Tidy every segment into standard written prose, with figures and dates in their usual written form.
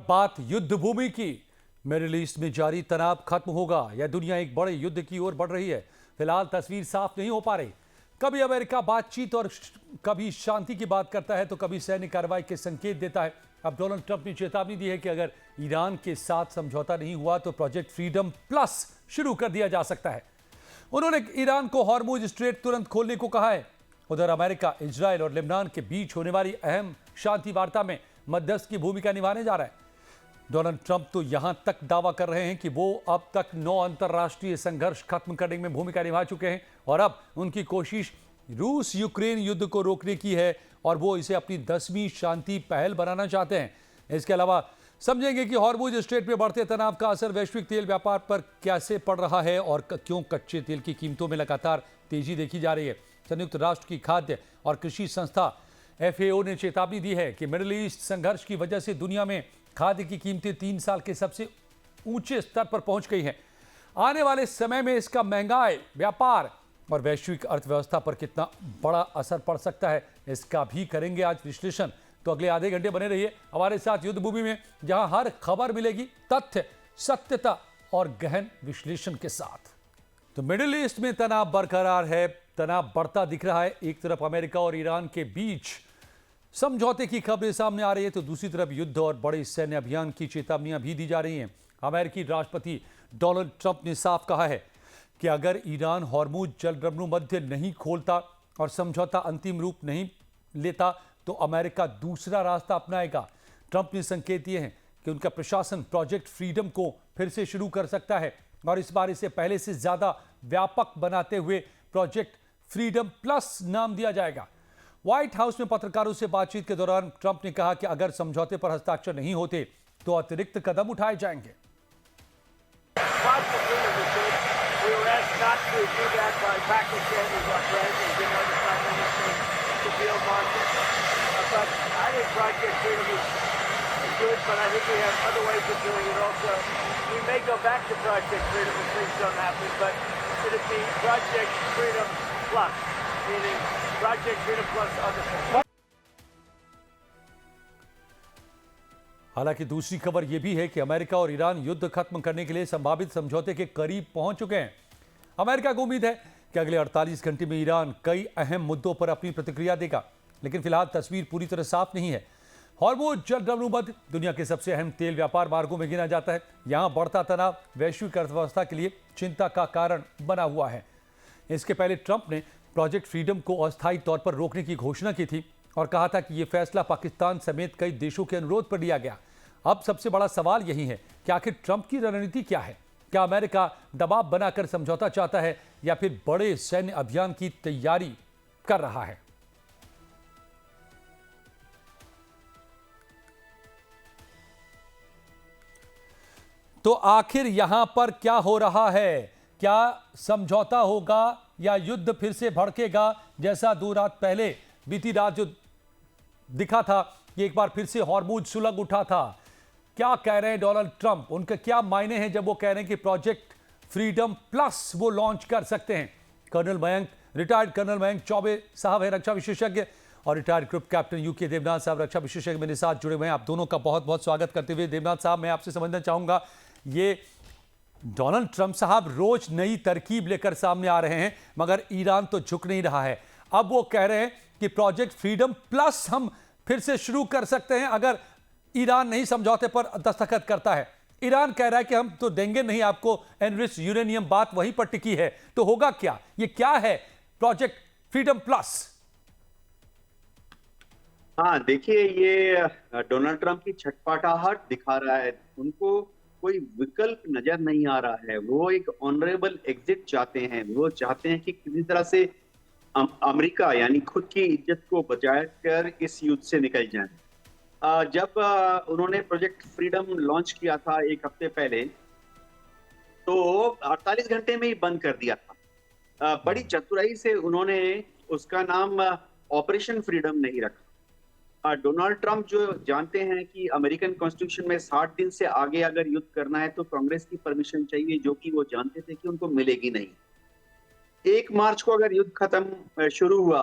बात युद्ध भूमि की। मिडिल ईस्ट में जारी तनाव खत्म होगा या दुनिया एक बड़े युद्ध की ओर बढ़ रही है, फिलहाल तस्वीर साफ नहीं हो पा रही। कभी अमेरिका बातचीत और कभी शांति की बात करता है तो कभी सैन्य कार्रवाई के संकेत देता है। अब डोनाल्ड ट्रंप ने चेतावनी दी है कि अगर ईरान के साथ समझौता नहीं हुआ तो प्रोजेक्ट फ्रीडम प्लस शुरू कर दिया जा सकता है। उन्होंने ईरान को हॉर्मुज स्ट्रेट तुरंत खोलने को कहा है। उधर अमेरिका, इजराइल और लेबनान के बीच होने वाली अहम शांति वार्ता में मध्यस्थ की भूमिका निभाने जा रहा है। डोनाल्ड ट्रंप तो यहां तक दावा कर रहे हैं कि वो अब तक 9 अंतर्राष्ट्रीय संघर्ष खत्म करने में भूमिका निभा चुके हैं और अब उनकी कोशिश रूस यूक्रेन युद्ध को रोकने की है और वो इसे अपनी 10वीं शांति पहल बनाना चाहते हैं। इसके अलावा समझेंगे कि हॉर्मुज स्ट्रेट में बढ़ते तनाव का असर वैश्विक तेल व्यापार पर कैसे पड़ रहा है और क्यों कच्चे तेल की कीमतों में लगातार तेजी देखी जा रही है। संयुक्त राष्ट्र की खाद्य और कृषि संस्था FAO ने चेतावनी दी है कि मिडिल ईस्ट संघर्ष की वजह से दुनिया में खाद्य की कीमतें 3 साल के सबसे ऊंचे स्तर पर पहुंच गई हैं। आने वाले समय में इसका महंगाई, व्यापार और वैश्विक अर्थव्यवस्था पर कितना बड़ा असर पड़ सकता है, इसका भी करेंगे आज विश्लेषण। तो अगले आधे घंटे बने रहिए हमारे साथ युद्ध भूमि में, जहां हर खबर मिलेगी तथ्य, सत्यता और गहन विश्लेषण के साथ। तो मिडिल ईस्ट में तनाव बरकरार है, तनाव बढ़ता दिख रहा है। एक तरफ अमेरिका और ईरान के बीच समझौते की खबरें सामने आ रही है तो दूसरी तरफ युद्ध और बड़े सैन्य अभियान की चेतावनियां भी दी जा रही हैं। अमेरिकी राष्ट्रपति डोनाल्ड ट्रंप ने साफ कहा है कि अगर ईरान हॉर्मुज जलमध्य नहीं खोलता और समझौता अंतिम रूप नहीं लेता तो अमेरिका दूसरा रास्ता अपनाएगा। ट्रंप ने संकेत दिए हैं कि उनका प्रशासन प्रोजेक्ट फ्रीडम को फिर से शुरू कर सकता है और इस बार इसे पहले से ज्यादा व्यापक बनाते हुए प्रोजेक्ट फ्रीडम प्लस नाम दिया जाएगा। व्हाइट हाउस में पत्रकारों से बातचीत के दौरान ट्रंप ने कहा कि अगर समझौते पर हस्ताक्षर नहीं होते तो अतिरिक्त कदम उठाए जाएंगे। हालांकि दूसरी खबर यह भी है कि अमेरिका और ईरान युद्ध खत्म करने के लिए संभावित समझौते के करीब पहुंच चुके हैं। अमेरिका को उम्मीद है कि अगले 48 घंटे में ईरान कई अहम मुद्दों पर अपनी प्रतिक्रिया देगा, लेकिन फिलहाल तस्वीर पूरी तरह साफ नहीं है। हॉर्मुज जलमध्य दुनिया के सबसे अहम तेल व्यापार मार्गों में गिना जाता है। यहां बढ़ता तनाव वैश्विक अर्थव्यवस्था के लिए चिंता का कारण बना हुआ है। इसके पहले ट्रंप ने प्रोजेक्ट फ्रीडम को अस्थायी तौर पर रोकने की घोषणा की थी और कहा था कि यह फैसला पाकिस्तान समेत कई देशों के अनुरोध पर लिया गया। अब सबसे बड़ा सवाल यही है कि आखिर ट्रंप की रणनीति क्या है। क्या अमेरिका दबाव बनाकर समझौता चाहता है या फिर बड़े सैन्य अभियान की तैयारी कर रहा है। तो आखिर यहां पर क्या हो रहा है? क्या समझौता होगा या युद्ध फिर से भड़केगा, जैसा 2 रात पहले बीती रात जो दिखा था कि एक बार फिर से हॉर्मुज सुलग उठा था। क्या कह रहे हैं डोनाल्ड ट्रंप? उनके क्या मायने हैं जब वो कह रहे हैं कि प्रोजेक्ट फ्रीडम प्लस वो लॉन्च कर सकते हैं? रिटायर्ड कर्नल मयंक चौबे साहब है रक्षा विशेषज्ञ और retired group captain UK Devnath साहब रक्षा विशेषज्ञ मेरे साथ जुड़े हुए हैं। आप दोनों का बहुत बहुत स्वागत करते हुए देवनाथ साहब, मैं आपसे समझना चाहूंगा, ये डोनाल्ड ट्रंप साहब रोज नई तरकीब लेकर सामने आ रहे हैं मगर ईरान तो झुक नहीं रहा है। अब वो कह रहे हैं कि प्रोजेक्ट फ्रीडम प्लस हम फिर से शुरू कर सकते हैं अगर ईरान नहीं समझौते पर दस्तखत करता है। ईरान कह रहा है कि हम तो देंगे नहीं आपको एनरिच्ड यूरेनियम, बात वहीं पर टिकी है। तो होगा क्या? ये क्या है प्रोजेक्ट फ्रीडम प्लस? हाँ, देखिए, ये डोनाल्ड ट्रंप की छटपटाहट दिखा रहा है। उनको कोई विकल्प नजर नहीं आ रहा है। वो एक ऑनरेबल एग्जिट चाहते हैं। वो चाहते हैं कि किसी तरह से अमेरिका यानी खुद की इज्जत को बचा कर इस युद्ध से निकल जाए। जब उन्होंने प्रोजेक्ट फ्रीडम लॉन्च किया था 1 हफ्ते पहले, तो 48 घंटे में ही बंद कर दिया था। बड़ी चतुराई से उन्होंने उसका नाम ऑपरेशन फ्रीडम नहीं रखा। डोनाल्ड ट्रंप जो जानते हैं कि अमेरिकन कॉन्स्टिट्यूशन में 60 दिन से आगे अगर युद्ध करना है तो कांग्रेस की परमिशन चाहिए, जो कि वो जानते थे कि उनको मिलेगी नहीं। 1 मार्च को अगर युद्ध खत्म शुरू हुआ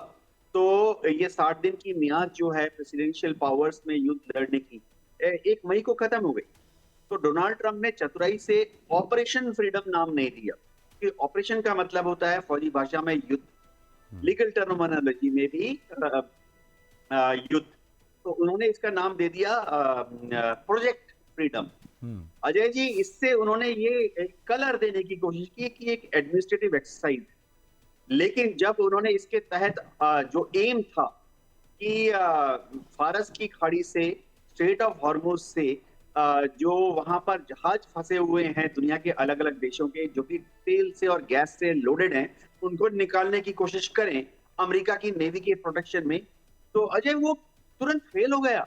तो ये 60 दिन की मियाद जो है प्रेसिडेंशियल पावर्स में युद्ध लड़ने की, 1 मई को खत्म हो गई। तो डोनाल्ड ट्रंप ने चतुराई से ऑपरेशन फ्रीडम नाम नहीं दिया, कि ऑपरेशन का मतलब होता है फौजी भाषा में युद्ध, लीगल टर्मिनोलॉजी में भी युद्ध। तो उन्होंने इसका नाम दे दिया प्रोजेक्ट फ्रीडम। अजय जी, इससे उन्होंने ये कलर देने की कोशिश की कि एक एडमिनिस्ट्रेटिव एक्सरसाइज, लेकिन जब उन्होंने इसके तहत जो एम था कि फारस की खाड़ी से, स्ट्रेट ऑफ हॉर्मुज से जो वहां पर जहाज फंसे हुए हैं दुनिया के अलग अलग देशों के, जो कि तेल से और गैस से लोडेड हैं, उनको निकालने की कोशिश करें अमेरिका की नेवी के प्रोटेक्शन में, तो अजय वो तुरंत फेल हो गया।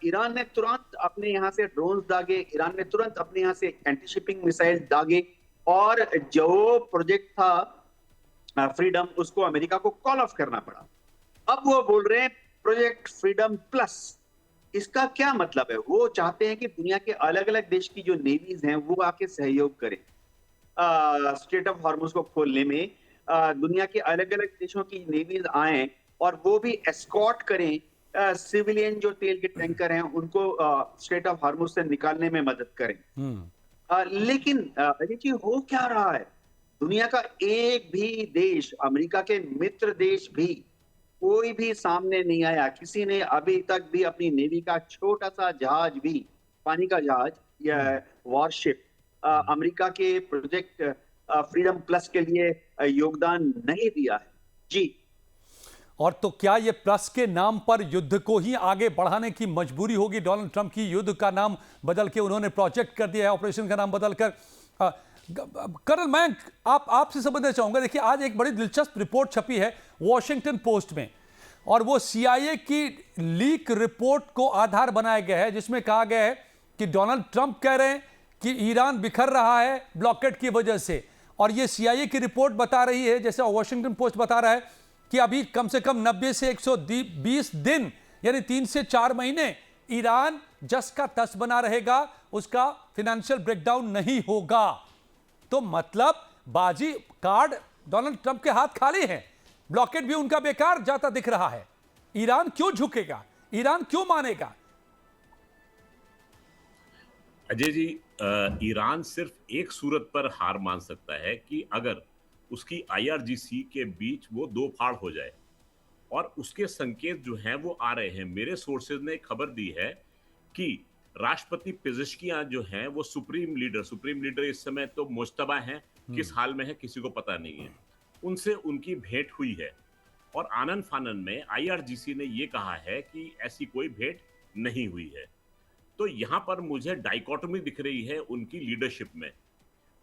ईरान ने तुरंत अपने यहाँ से ड्रोन्स दागे, ईरान ने तुरंत अपने यहाँ से एंटी शिपिंग मिसाइल दागे, और जो प्रोजेक्ट था फ्रीडम, उसको अमेरिका को कॉल ऑफ करना पड़ा। अब वो बोल रहे हैं प्रोजेक्ट फ्रीडम प्लस। इसका क्या मतलब है? वो चाहते हैं कि दुनिया के अलग अलग देश की जो नेवीज हैं वो आके सहयोग करें स्ट्रेट ऑफ हॉर्मुज को खोलने में। दुनिया के अलग अलग देशों की नेवीज आए और वो भी एस्कॉर्ट करें सिविलियन जो तेल के टैंकर हैं उनको स्ट्रेट ऑफ हॉर्मुज से निकालने में मदद करें। लेकिन अजय जी, हो क्या रहा है? दुनिया का एक भी देश, अमेरिका के मित्र देश भी, कोई भी सामने नहीं आया। किसी ने अभी तक भी अपनी नेवी का छोटा सा जहाज भी, पानी का जहाज या वॉरशिप, अमेरिका के प्रोजेक्ट फ्रीडम प्लस के लिए योगदान नहीं दिया है जी। और तो क्या ये प्लस के नाम पर युद्ध को ही आगे बढ़ाने की मजबूरी होगी डोनाल्ड ट्रंप की? युद्ध का नाम बदल के उन्होंने प्रोजेक्ट कर दिया है, ऑपरेशन का नाम बदलकर। कर्नल, मैं आपसे समझना चाहूंगा, देखिए आज एक बड़ी दिलचस्प रिपोर्ट छपी है वॉशिंगटन पोस्ट में, और वो CIA की लीक रिपोर्ट को आधार बनाया गया है, जिसमें कहा गया है कि डोनाल्ड ट्रंप कह रहे हैं कि ईरान बिखर रहा है ब्लॉकेड की वजह से, और ये CIA की रिपोर्ट बता रही है, जैसे वॉशिंगटन पोस्ट बता रहा है, कि अभी कम से कम 90 से 120 दिन यानी 3 से 4 महीने ईरान जस का तस बना रहेगा, उसका फाइनेंशियल ब्रेकडाउन नहीं होगा। तो मतलब बाजी कार्ड डोनाल्ड ट्रंप के हाथ खाली हैं, ब्लॉकेट भी उनका बेकार जाता दिख रहा है। ईरान क्यों झुकेगा? ईरान क्यों मानेगा? अजय जी, ईरान सिर्फ एक सूरत पर हार मान सकता है कि अगर उसकी IRGC के बीच वो दो फाड़ हो जाए, और उसके संकेत जो हैं वो आ रहे हैं। मेरे सोर्सेज ने खबर दी है कि राष्ट्रपति पेजेश्कियां जो हैं वो सुप्रीम लीडर इस समय तो मुश्तबा हैं, किस हाल में है किसी को पता नहीं है, उनसे उनकी भेंट हुई है, और आनन फानन में IRGC ने ये कहा है कि ऐसी कोई भेंट नहीं हुई है। तो यहां पर मुझे डाइकोटोमी दिख रही है उनकी लीडरशिप में।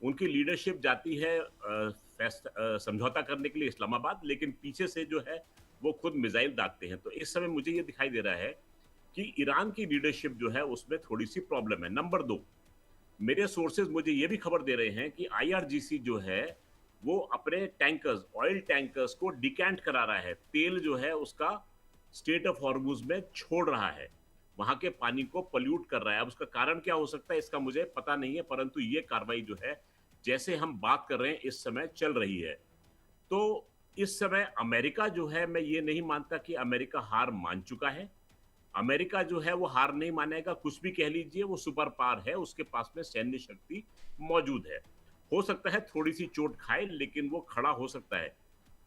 उनकी लीडरशिप जाती है समझौता करने के लिए इस्लामाबाद, लेकिन पीछे से जो है वो खुद मिसाइल दागते हैं। तो इस समय मुझे ये दिखाई दे रहा है कि ईरान की लीडरशिप जो है उसमें थोड़ी सी प्रॉब्लम है। नंबर 2, मेरे सोर्सेज मुझे ये भी खबर दे रहे हैं कि IRGC जो है वो अपने टैंकर्स, ऑयल टैंकर्स को डिकैंट करा रहा है, तेल जो है उसका स्ट्रेट ऑफ हॉर्मुज में छोड़ रहा है, वहां के पानी को पल्यूट कर रहा है। अब उसका कारण क्या हो सकता है इसका मुझे पता नहीं है, परंतु ये कार्रवाई जो है जैसे हम बात कर रहे हैं इस समय चल रही है। तो इस समय अमेरिका जो है, मैं ये नहीं मानता कि अमेरिका हार मान चुका है। अमेरिका जो है वो हार नहीं मानेगा, कुछ भी कह लीजिए, वो सुपर पावर है, उसके पास में सैन्य शक्ति मौजूद है। हो सकता है थोड़ी सी चोट खाए, लेकिन वो खड़ा हो सकता है।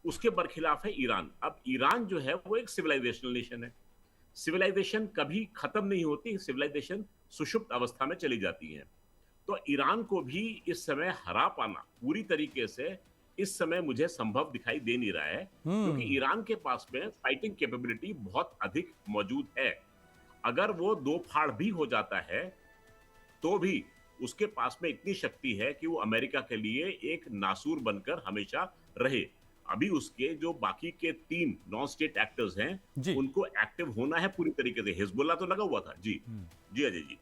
उसके बरखिलाफ है ईरान। अब ईरान जो है वो एक सिविलाइजेशनल नेशन है। सिविलाइजेशन कभी खत्म नहीं होती, सिविलाइजेशन सुषुप्त अवस्था में चली जाती है। तो ईरान को भी इस समय हरा पाना पूरी तरीके से इस समय मुझे संभव दिखाई दे नहीं रहा है, क्योंकि ईरान के पास में फाइटिंग कैपेबिलिटी बहुत अधिक मौजूद है। अगर वो दो फाड़ भी हो जाता है तो भी उसके पास में इतनी शक्ति है कि वो अमेरिका के लिए एक नासूर बनकर हमेशा रहे। अभी उसके जो बाकी के 3 नॉन स्टेट एक्टर्स हैं उनको एक्टिव होना है पूरी तरीके से। हिजबुल्लाह तो लगा हुआ था जी अजय जी।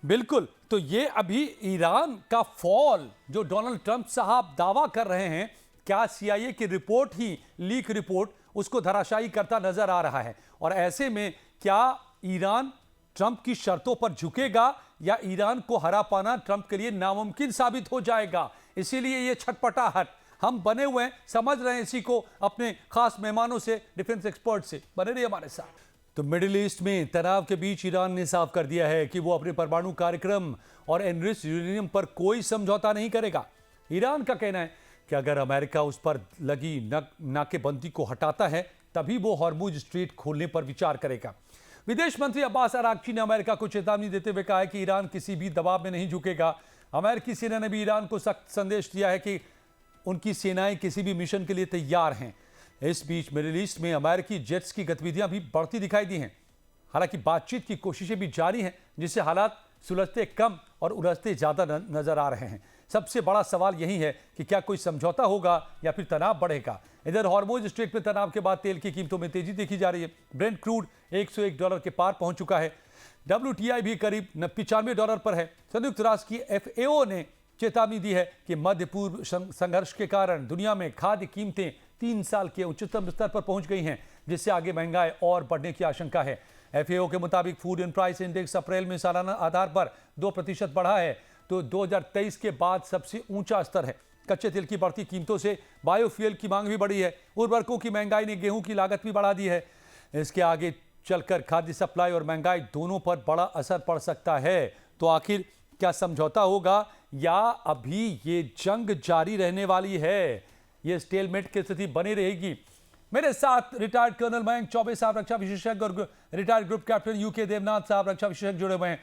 बिल्कुल। तो ये अभी ईरान का फॉल जो डोनाल्ड ट्रंप साहब दावा कर रहे हैं, क्या CIA की रिपोर्ट ही, लीक रिपोर्ट, उसको धराशायी करता नजर आ रहा है? और ऐसे में क्या ईरान ट्रंप की शर्तों पर झुकेगा, या ईरान को हरा पाना ट्रंप के लिए नामुमकिन साबित हो जाएगा? इसीलिए ये छटपटाहट हम बने हुए हैं, समझ रहे हैं इसी को अपने खास मेहमानों से, डिफेंस एक्सपर्ट से। बने रहिए हमारे साथ। तो मिडिल ईस्ट में तनाव के बीच ईरान ने साफ कर दिया है कि वो अपने परमाणु कार्यक्रम और एनरिच यूरेनियम पर कोई समझौता नहीं करेगा। ईरान का कहना है कि अगर अमेरिका उस पर लगी नाकेबंदी को हटाता है तभी वो हॉर्मुज स्ट्रेट खोलने पर विचार करेगा। विदेश मंत्री अब्बास अराक्ची ने अमेरिका को चेतावनी देते हुए कहा है कि ईरान किसी भी दबाव में नहीं झुकेगा। अमेरिकी सेना ने भी ईरान को सख्त संदेश दिया है कि उनकी सेनाएं किसी भी मिशन के लिए तैयार हैं। इस बीच मिडिल ईस्ट में अमेरिकी जेट्स की गतिविधियां भी बढ़ती दिखाई दी हैं। हालांकि बातचीत की कोशिशें भी जारी हैं, जिससे हालात सुलझते कम और उलझते ज्यादा नजर आ रहे हैं। सबसे बड़ा सवाल यही है कि क्या कोई समझौता होगा या फिर तनाव बढ़ेगा। इधर हॉर्मुज स्ट्रेट में तनाव के बाद तेल की कीमतों में तेजी देखी जा रही है। ब्रेंट क्रूड $101 के पार पहुंच चुका है। WTI भी करीब $95 पर है। संयुक्त राष्ट्र की FAO ने चेतावनी दी है कि मध्य पूर्व संघर्ष के कारण दुनिया में खाद्य कीमतें 3 साल के उच्चतम स्तर पर पहुंच गई हैं, जिससे आगे महंगाई और बढ़ने की आशंका है। FAO के मुताबिक फूड एंड प्राइस इंडेक्स अप्रैल में सालाना आधार पर 2% बढ़ा है, तो 2023 के बाद सबसे ऊंचा स्तर है। कच्चे तेल की बढ़ती कीमतों से बायोफ्यूल की मांग भी बढ़ी है। उर्वरकों की महंगाई ने गेहूं की लागत भी बढ़ा दी है। इसके आगे चलकर खाद्य सप्लाई और महंगाई दोनों पर बड़ा असर पड़ सकता है। तो आखिर क्या समझौता होगा या अभी ये जंग जारी रहने वाली है? ये स्टेलमेट की स्थिति बनी रहेगी। मेरे साथ रिटायर्ड कर्नल मयंक चौबे साहब, रक्षा विशेषज्ञ, और retired group captain UK Devnath साहब, रक्षा विशेषज्ञ, जुड़े हुए हैं।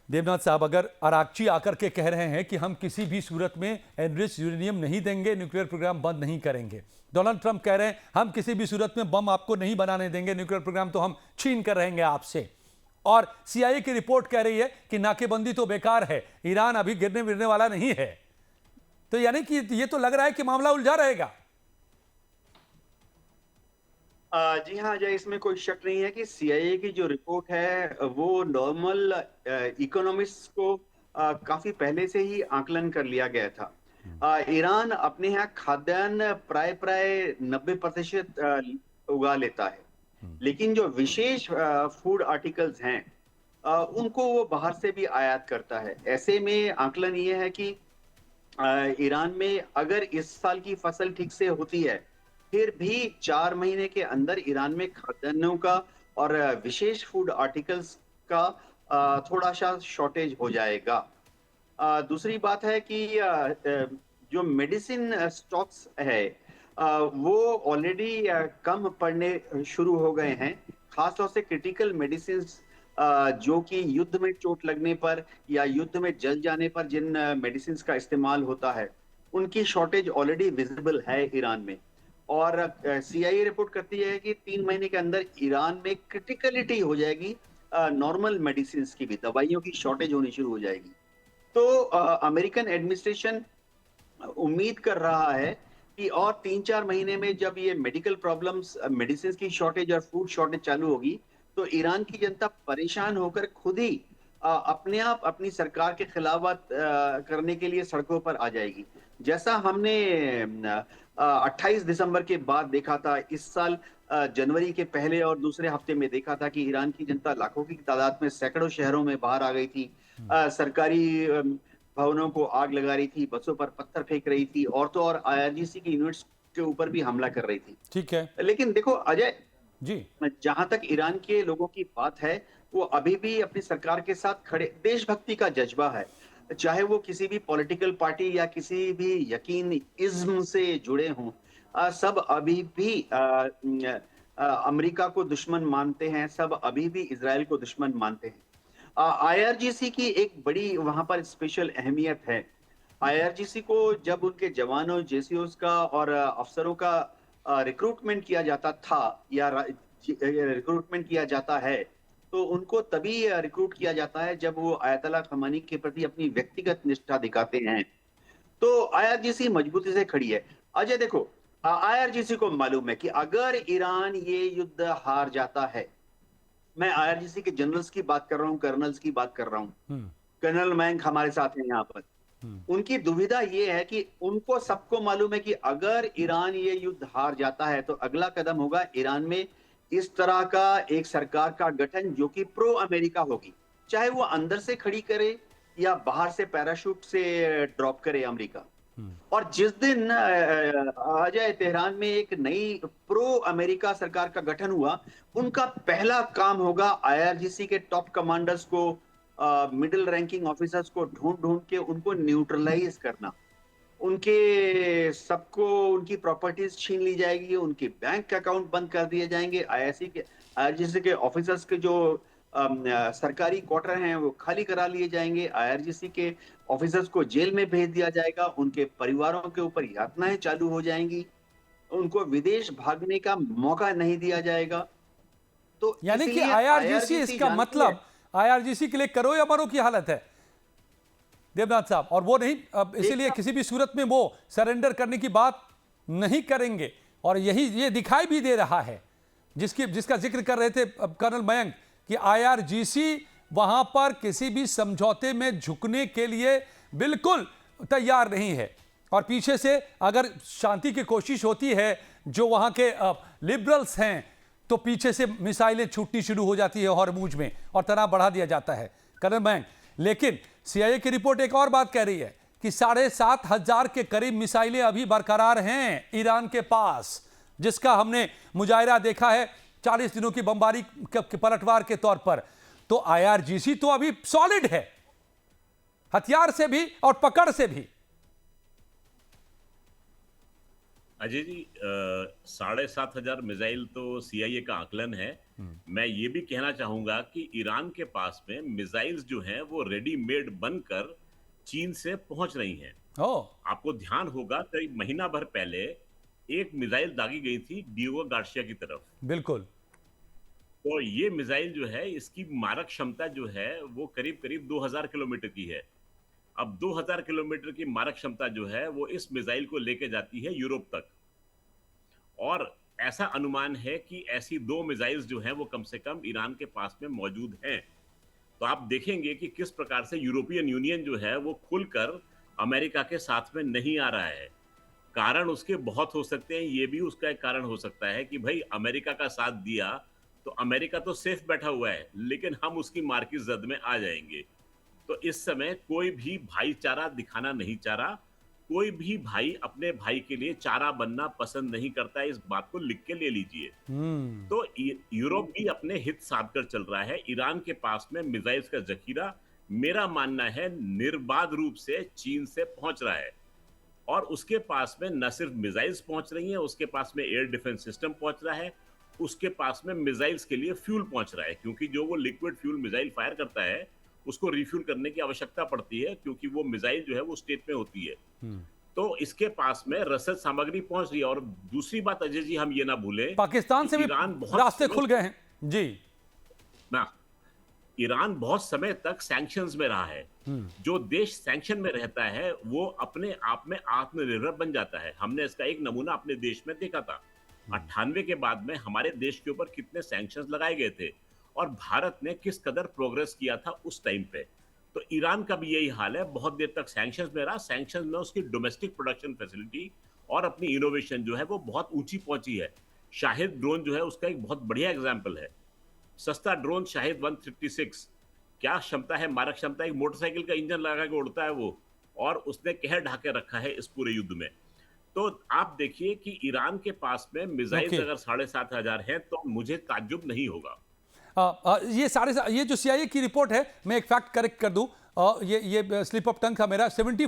देवनाथ साहब, अगर अराक्ची आकर के कह रहे हैं कि हम किसी भी सूरत में एनरिच यूरेनियम नहीं देंगे, न्यूक्लियर प्रोग्राम बंद नहीं करेंगे, डोनाल्ड ट्रंप कह रहे हैं हम किसी भी सूरत में बम आपको नहीं बनाने देंगे, न्यूक्लियर प्रोग्राम तो हम छीन कर रहेंगे आपसे, और CIA की रिपोर्ट कह रही है कि नाकेबंदी तो बेकार है, ईरान अभी गिरने विरने वाला नहीं है, तो यानी कि ये तो लग रहा है कि मामला उलझा रहेगा। जी हाँ अजय, इसमें कोई शक नहीं है कि CIA की जो रिपोर्ट है वो नॉर्मल इकोनॉमिस्ट को काफी पहले से ही आकलन कर लिया गया था। ईरान अपने यहाँ खाद्यान्न प्राय प्राय 90% उगा लेता है, लेकिन जो विशेष फूड आर्टिकल्स हैं उनको वो बाहर से भी आयात करता है। ऐसे में आकलन ये है कि ईरान में अगर इस साल की फसल ठीक से होती है, फिर भी 4 महीने के अंदर ईरान में खाद्यान्नों का और विशेष फूड आर्टिकल्स का थोड़ा सा शॉर्टेज हो जाएगा। दूसरी बात है कि जो मेडिसिन स्टॉक्स है वो ऑलरेडी कम पड़ने शुरू हो गए हैं, खासतौर से क्रिटिकल मेडिसिन जो कि युद्ध में चोट लगने पर या युद्ध में जल जाने पर जिन मेडिसिन का इस्तेमाल होता है, उनकी शॉर्टेज ऑलरेडी विजिबल है ईरान में। और CIA रिपोर्ट करती है कि 3 महीने के अंदर ईरान में क्रिटिकलिटी हो जाएगी, नॉर्मल मेडिसिन की भी, दवाइयों की शॉर्टेज होनी शुरू हो जाएगी। तो अमेरिकन एडमिनिस्ट्रेशन उम्मीद कर रहा है कि और 3-4 महीने में जब ये मेडिकल प्रॉब्लम्स, मेडिसिन की शॉर्टेज और फूड शॉर्टेज चालू होगी, तो ईरान की जनता परेशान होकर खुद ही अपने आप अपनी सरकार के खिलाफ करने के लिए सड़कों पर आ जाएगी। जैसा हमने 28 दिसंबर के बाद देखा था, इस साल जनवरी के पहले और दूसरे हफ्ते में देखा था कि ईरान की जनता लाखों की तादाद में सैकड़ों शहरों में बाहर आ गई थी, सरकारी भवनों को आग लगा रही थी, बसों पर पत्थर फेंक रही थी, और तो और IRGC की यूनिट्स के ऊपर भी हमला कर रही थी। ठीक है, लेकिन देखो अजय जी, जहां तक ईरान के लोगों की बात है, वो अभी भी अपनी सरकार के साथ खड़े, देशभक्ति का जज्बा है, चाहे वो किसी भी पॉलिटिकल पार्टी या किसी भी यकीन इज्म से जुड़े हों, सब अभी भी अमेरिका को दुश्मन मानते हैं, सब अभी भी इजराइल को दुश्मन मानते हैं। IRGC की एक बड़ी वहां पर स्पेशल अहमियत है। IRGC को जब उनके जवानों, JCOs का और अफसरों का रिक्रूटमेंट किया जाता था या रिक्रूटमेंट किया जाता है, तो उनको तभी रिक्रूट किया जाता है जब वो आयतुल्लाह खमेनी के प्रति अपनी व्यक्तिगत निष्ठा दिखाते हैं। तो IRGC मजबूती से खड़ी है। अजय देखो, IRGC को मालूम है कि अगर ईरान ये युद्ध हार जाता है, मैं IRGC के जनरल्स की बात कर रहा हूँ, कर्नल्स की बात कर रहा हूँ, कर्नल मयंक हमारे साथ हैं यहाँ पर, उनकी दुविधा ये है कि उनको सबको मालूम है कि अगर ईरान ये युद्ध हार जाता है तो अगला कदम होगा ईरान में इस तरह का एक सरकार का गठन जो कि प्रो अमेरिका होगी, चाहे वो अंदर से खड़ी करे या बाहर से पैराशूट से ड्रॉप करे अमेरिका। और जिस दिन अजय तेहरान में एक नई प्रो अमेरिका सरकार का गठन हुआ, उनका पहला काम होगा आईआरजीसी के टॉप कमांडर्स को, मिडिल रैंकिंग ऑफिसर्स को ढूंढ ढूंढ के उनको न्यूट्रलाइज करना। उनके सबको उनकी प्रॉपर्टीज छीन ली जाएगी, उनके बैंक अकाउंट बंद कर दिए जाएंगे, आईआरजीसी के ऑफिसर्स के जो सरकारी क्वार्टर हैं वो खाली करा लिए जाएंगे, आईआरजीसी के ऑफिसर्स को जेल में भेज दिया जाएगा, उनके परिवारों के ऊपर यातनाएं चालू हो जाएंगी, उनको विदेश भागने का मौका नहीं दिया जाएगा। तो यानी कि इसलिए आईआरजीसी, इसका जानती मतलब आईआरजीसी के लिए करो या मरो की हालत है देवनाथ साहब, और वो नहीं, अब इसीलिए किसी भी सूरत में वो सरेंडर करने की बात नहीं करेंगे। और यही ये दिखाई भी दे रहा है, जिसका जिक्र कर रहे थे कर्नल मयंक, कि आईआरजीसी वहां पर किसी भी समझौते में झुकने के लिए बिल्कुल तैयार नहीं है। और पीछे से अगर शांति की कोशिश होती है, जो वहां के लिबरल्स हैं, तो पीछे से मिसाइलें छूटनी शुरू हो जाती है हॉर्मुज में और तनाव बढ़ा दिया जाता है कर्नल मयंक। लेकिन सीआईए की रिपोर्ट एक और बात कह रही है कि 7,500 के करीब मिसाइलें अभी बरकरार हैं ईरान के पास, जिसका हमने मुजाहिरा देखा है 40 दिनों की बमबारी के पलटवार के तौर पर। तो आईआरजीसी तो अभी सॉलिड है, हथियार से भी और पकड़ से भी। अजय जी, 7,500 मिसाइल तो सीआईए का आकलन है। मैं ये भी कहना चाहूंगा कि ईरान के पास में मिसाइल्स जो हैं वो रेडीमेड बनकर चीन से पहुंच रही हैं। आपको ध्यान होगा करीब महीना भर पहले एक मिसाइल दागी गई थी डिएगो गार्सिया की तरफ। बिल्कुल। तो ये मिसाइल जो है, इसकी मारक क्षमता जो है वो करीब करीब 2000 किलोमीटर की है। अब 2000 किलोमीटर की मारक क्षमता जो है वो इस मिसाइल को लेके जाती है यूरोप तक। और ऐसा अनुमान है कि ऐसी 2 मिसाइल्स जो हैं वो कम से कम ईरान के पास में मौजूद हैं। तो आप देखेंगे कि किस प्रकार से यूरोपियन यूनियन जो है वो खुलकर अमेरिका के साथ में नहीं आ रहा है। कारण उसके बहुत हो सकते हैं। ये भी उसका एक कारण हो सकता है कि भाई अमेरिका का साथ दिया तो अमेरिका तो सेफ बैठा हुआ है, लेकिन हम उसकी मार की जद में आ जाएंगे। तो इस समय कोई भी भाईचारा दिखाना नहीं चाह रहा, कोई भी भाई अपने भाई के लिए चारा बनना पसंद नहीं करता। इस बात को लिख के ले लीजिए। तो यूरोप भी अपने हित साध कर चल रहा है। ईरान के पास में मिसाइल्स का जखीरा, मेरा मानना है, निर्बाध रूप से चीन से पहुंच रहा है। और उसके पास में न सिर्फ मिसाइल्स पहुंच रही हैं, उसके पास में एयर डिफेंस सिस्टम पहुंच रहा है, उसके पास में मिसाइल्स के लिए फ्यूल पहुंच रहा है, क्योंकि जो वो लिक्विड फ्यूल मिसाइल फायर करता है उसको रिफ्यूल करने की आवश्यकता पड़ती है, क्योंकि वो मिसाइल जो है वो स्टेट में होती है। तो इसके पास में रसद सामग्री पहुंच रही है। और दूसरी बात अजय जी, हम ये ना भूलें, पाकिस्तान से भी रास्ते खुल गए हैं जी ना। ईरान बहुत समय तक सैंक्शंस में रहा है। जो देश सैंक्शन में रहता है वो अपने आप में आत्मनिर्भर बन जाता है। हमने इसका एक नमूना अपने देश में देखा था। 98 के बाद में हमारे देश के ऊपर कितने सैंक्शंस लगाए गए थे और भारत ने किस कदर प्रोग्रेस किया था उस टाइम पे। तो ईरान का भी यही हाल है, बहुत देर तक सैंक्शंस में रहा। सैंक्शंस में उसकी डोमेस्टिक प्रोडक्शन फैसिलिटी और अपनी इनोवेशन जो है वो बहुत ऊंची पहुंची है। शाहिद ड्रोन जो है उसका एक बहुत बढ़िया एग्जाम्पल है। सस्ता ड्रोन शाहिद 156, क्या क्षमता है, मारक क्षमता, एक मोटरसाइकिल का इंजन लगा के उड़ता है वो, और उसने कहर ढाके रखा है इस पूरे युद्ध में। तो आप देखिए कि ईरान के पास में मिसाइल अगर 7,500 हैं तो मुझे ताज्जुब नहीं होगा। ये जो सीआईए की रिपोर्ट है, मैं एक फैक्ट करेक्ट कर दूं, ये स्लिप ऑफ टंग था मेरा, 70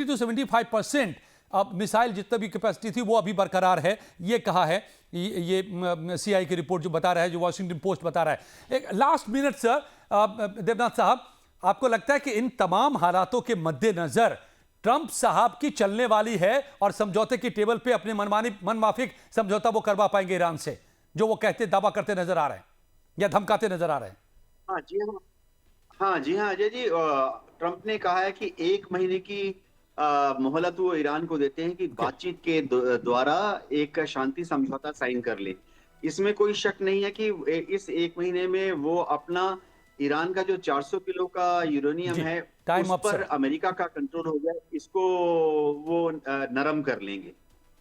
to 75% अब मिसाइल जितना भी कैपेसिटी थी वो अभी बरकरार है, ये कहा है ये सीआईए की रिपोर्ट जो बता रहा है, जो वॉशिंगटन पोस्ट बता रहा है। एक लास्ट मिनट सर, देवनाथ साहब, आपको लगता है कि इन तमाम हालातों के मद्देनजर ट्रंप साहब की चलने वाली है और समझौते की टेबल पे अपने मनमाफिक समझौता वो करवा पाएंगे ईरान से, जो वो कहते दावा करते नजर आ रहे हैं या धमकाते नजर आ रहे हैं? हाँ जी हाँ, हाँ जी हाँ अजय जी, ट्रंप ने कहा है कि 1 महीने की मोहलत वो ईरान को देते हैं कि बातचीत के द्वारा एक शांति समझौता साइन कर ले। इसमें कोई शक नहीं है कि इस 1 महीने में वो अपना ईरान का जो 400 किलो का यूरेनियम है उस पर अमेरिका का कंट्रोल हो गया, इसको वो नरम कर लेंगे।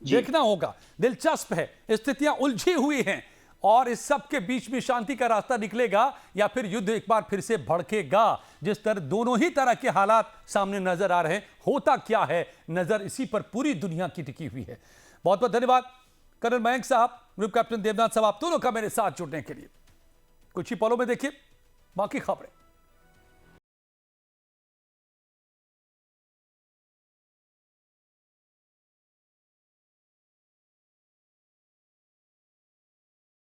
देखना होगा, दिलचस्प है, स्थितियां उलझी हुई हैं और इस सब के बीच में शांति का रास्ता निकलेगा या फिर युद्ध एक बार फिर से भड़केगा? जिस तरह दोनों ही तरह के हालात सामने नजर आ रहे हैं, होता क्या है, नजर इसी पर पूरी दुनिया की टिकी हुई है। बहुत बहुत धन्यवाद कर्नल मयंक साहब, ग्रुप कैप्टन देवनाथ साहब, आप दोनों का मेरे साथ जुड़ने के लिए। कुछ ही पलों में देखिए बाकी खबरें।